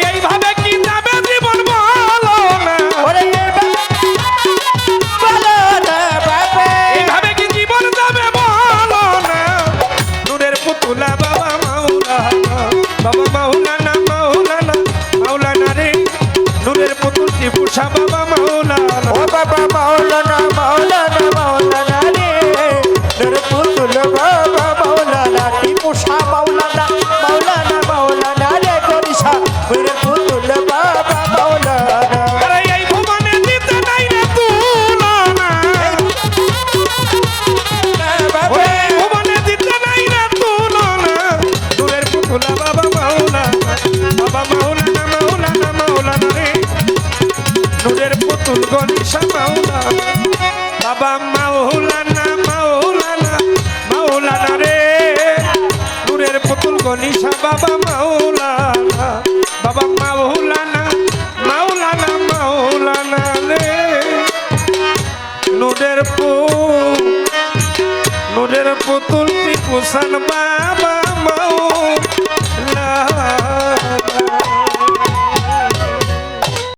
এইভাবে কি যাবে জীবন বলো না ওরে বলো না বাবা এইভাবে কি জীবন যাবে বলো না নূরের পুতুলা বাবা মাওলানা বাবা মাওলানা মাওলানা মাওলানা রে নূরের পুতুল টিপুষা বাবা মাওলানা ও বাবা মাওলানা মাওলানা মাওলানা রে নূর পুতুল বাবা মাওলানা টিপুষা মাওলানা মাওলানা মাওলানা রে গরিষা নূর পুতুল বাবা মাওলানা আরে এই ভুবনে দিতে নাই রে তুলনা ওরে ভুবনে দিতে নাই রে তুলনা নূরের পুতুলা বাবা মাওলানা বাবা মাওলানা মাওলানা মাওলানা রে নূরের পুতুল গনিশা মাওলানা বাবা মাওলানা মাওলানা মাওলানা রে নূরের পুতুল গনিশা বাবা মাওলানা বাবা মাওলানা মাওলানা মাওলানা রে নূরের পুতুল টিপুষান বাবা